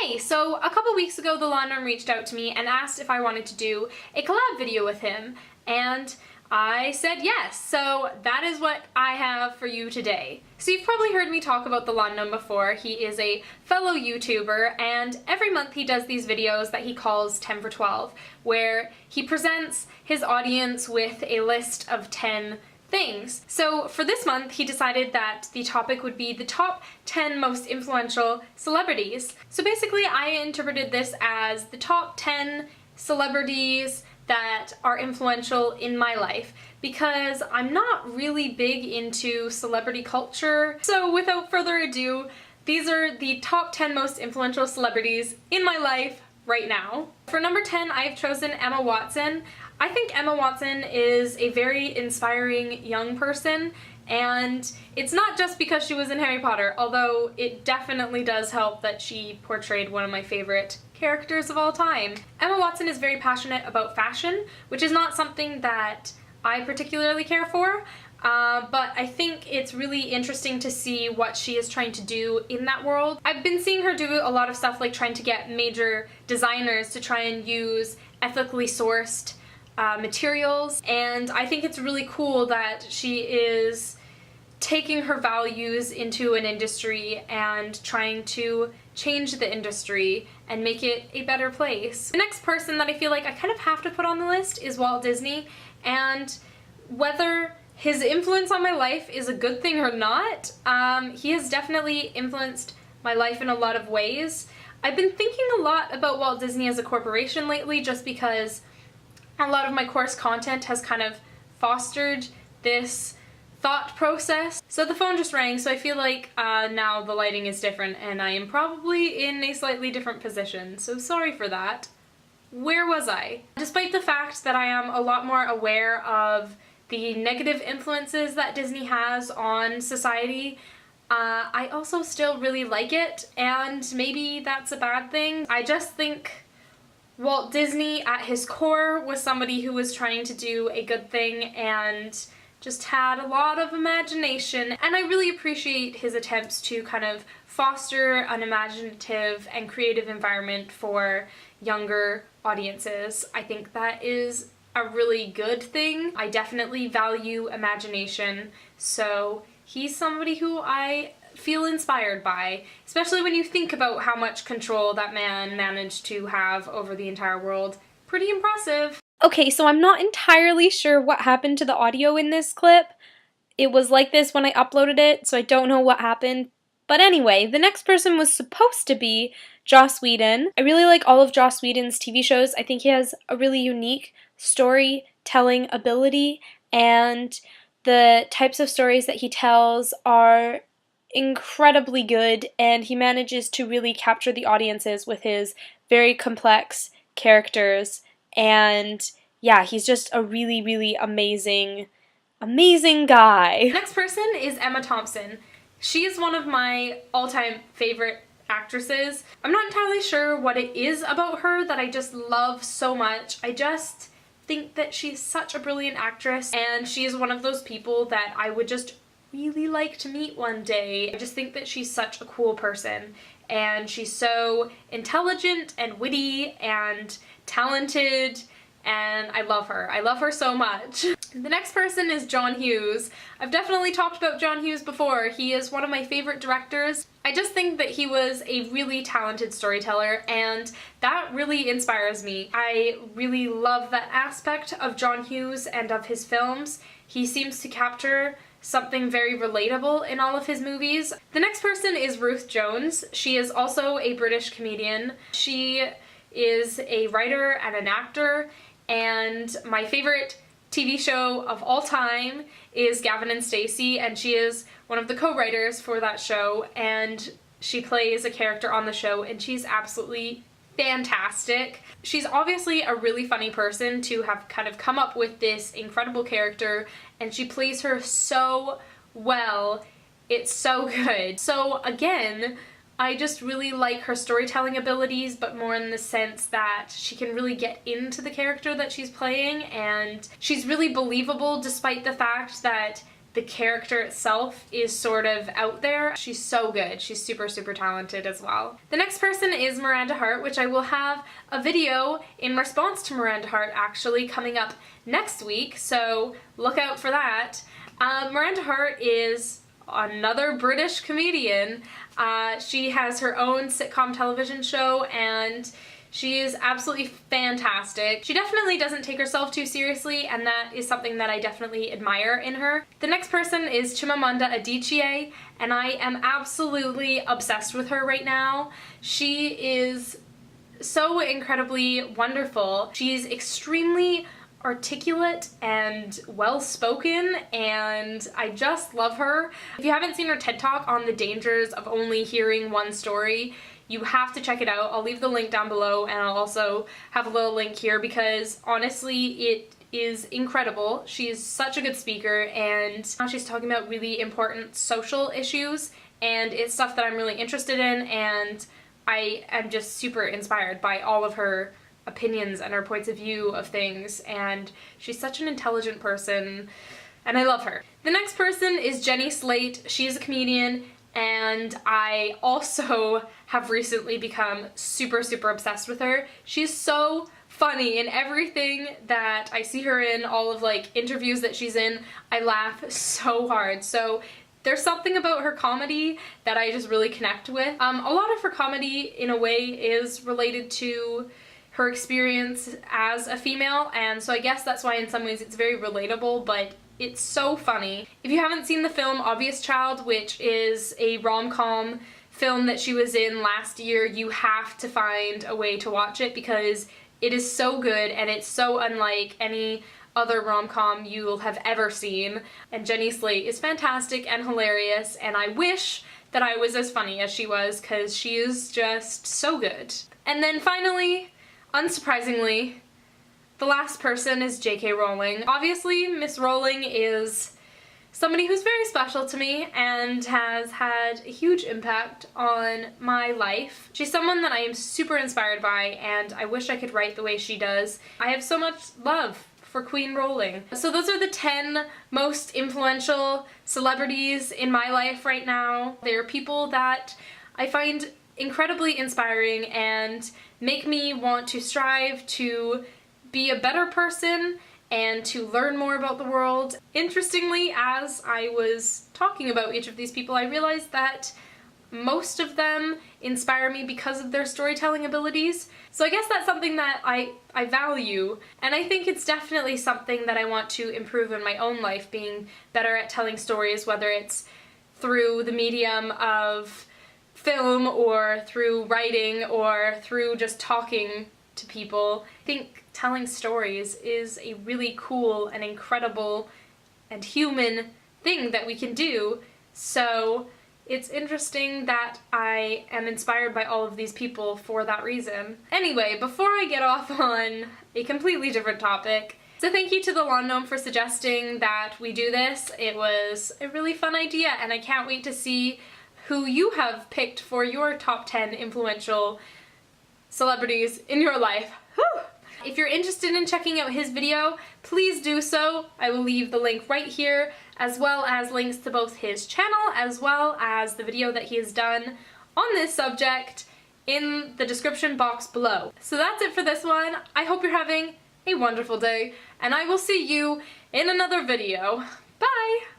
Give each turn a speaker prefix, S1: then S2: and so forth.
S1: Hey, so a couple weeks ago the Lawn Gnome reached out to me and asked if I wanted to do a collab video with him, and I said yes, so that is what I have for you today. So you've probably heard me talk about the Lawn Gnome before. He is a fellow YouTuber, and every month he does these videos that he calls 10 for 12, where he presents his audience with a list of 10 things. So for this month, he decided that the topic would be the top 10 most influential celebrities. So basically, I interpreted this as the top 10 celebrities that are influential in my life, because I'm not really big into celebrity culture. So without further ado, these are the top 10 most influential celebrities in my life right now. For number 10, I've chosen Emma Watson. I think Emma Watson is a very inspiring young person, and it's not just because she was in Harry Potter, although it definitely does help that she portrayed one of my favorite characters of all time. Emma Watson is very passionate about fashion, which is not something that I particularly care for, but I think it's really interesting to see what she is trying to do in that world. I've been seeing her do a lot of stuff like trying to get major designers to try and use ethically sourced materials, and I think it's really cool that she is taking her values into an industry and trying to change the industry and make it a better place. The next person that I feel like I kind of have to put on the list is Walt Disney, and whether his influence on my life is a good thing or not, he has definitely influenced my life in a lot of ways. I've been thinking a lot about Walt Disney as a corporation lately, just because a lot of my course content has kind of fostered this thought process. So the phone just rang, so I feel like now the lighting is different and I am probably in a slightly different position, so sorry for that. Where was I? Despite the fact that I am a lot more aware of the negative influences that Disney has on society, I also still really like it, and maybe that's a bad thing. I just think Walt Disney at his core was somebody who was trying to do a good thing and just had a lot of imagination, and I really appreciate his attempts to kind of foster an imaginative and creative environment for younger audiences. I think that is a really good thing. I definitely value imagination, so he's somebody who I feel inspired by, especially when you think about how much control that man managed to have over the entire world. Pretty impressive. Okay, so I'm not entirely sure what happened to the audio in this clip. It was like this when I uploaded it, so I don't know what happened. But anyway, the next person was supposed to be Joss Whedon. I really like all of Joss Whedon's TV shows. I think he has a really unique storytelling ability, and the types of stories that he tells are incredibly good, and he manages to really capture the audiences with his very complex characters, and yeah, he's just a really, really amazing guy. Next person is Emma Thompson. She is one of my all-time favorite actresses. I'm not entirely sure what it is about her that I just love so much. I just think that she's such a brilliant actress, and she is one of those people that I would just really like to meet one day. I just think that she's such a cool person, and she's so intelligent and witty and talented, and I love her. I love her so much. The next person is John Hughes. I've definitely talked about John Hughes before. He is one of my favorite directors. I just think that he was a really talented storyteller, and that really inspires me. I really love that aspect of John Hughes and of his films. He seems to capture something very relatable in all of his movies. The next person is Ruth Jones. She is also a British comedian. She is a writer and an actor, and my favorite TV show of all time is Gavin and Stacey, and she is one of the co-writers for that show, and she plays a character on the show, and she's absolutely fantastic. She's obviously a really funny person to have kind of come up with this incredible character, and she plays her so well. It's so good. So again, I just really like her storytelling abilities, but more in the sense that she can really get into the character that she's playing, and she's really believable despite the fact that the character itself is sort of out there. She's so good. She's super, super talented as well. The next person is Miranda Hart, which I will have a video in response to Miranda Hart actually coming up next week, so look out for that. Miranda Hart is another British comedian. She has her own sitcom television show, and she is absolutely fantastic. She definitely doesn't take herself too seriously, and that is something that I definitely admire in her. The next person is Chimamanda Adichie, and I am absolutely obsessed with her right now. She is so incredibly wonderful. She's extremely articulate and well-spoken, and I just love her. If you haven't seen her TED Talk on the dangers of only hearing one story, you have to check it out. I'll leave the link down below, and I'll also have a little link here because honestly it is incredible. She's such a good speaker, and now she's talking about really important social issues, and it's stuff that I'm really interested in, and I am just super inspired by all of her opinions and her points of view of things, and she's such an intelligent person, and I love her. The next person is Jenny Slate. She's a comedian, and I also have recently become super, super obsessed with her. She's so funny in everything that I see her in, all of like interviews that she's in. I laugh so hard. So there's something about her comedy that I just really connect with. A lot of her comedy in a way is related to her experience as a female, and so I guess that's why in some ways it's very relatable, but it's so funny. If you haven't seen the film Obvious Child, which is a rom-com film that she was in last year, you have to find a way to watch it because it is so good and it's so unlike any other rom-com you'll have ever seen. And Jenny Slate is fantastic and hilarious, and I wish that I was as funny as she was because she is just so good. And then finally, unsurprisingly, the last person is J.K. Rowling. Obviously, Miss Rowling is somebody who's very special to me and has had a huge impact on my life. She's someone that I am super inspired by, and I wish I could write the way she does. I have so much love for Queen Rowling. So those are the 10 most influential celebrities in my life right now. They're people that I find incredibly inspiring and make me want to strive to be a better person and to learn more about the world. Interestingly, as I was talking about each of these people, I realized that most of them inspire me because of their storytelling abilities. So I guess that's something that I value, and I think it's definitely something that I want to improve in my own life, being better at telling stories, whether it's through the medium of film or through writing or through just talking to people. I think telling stories is a really cool and incredible and human thing that we can do, so it's interesting that I am inspired by all of these people for that reason. Anyway, before I get off on a completely different topic, so thank you to the Lawn Gnome for suggesting that we do this. It was a really fun idea, and I can't wait to see who you have picked for your top 10 influential celebrities in your life. Whew. If you're interested in checking out his video, please do so. I will leave the link right here, as well as links to both his channel as well as the video that he has done on this subject in the description box below. So that's it for this one. I hope you're having a wonderful day, and I will see you in another video. Bye!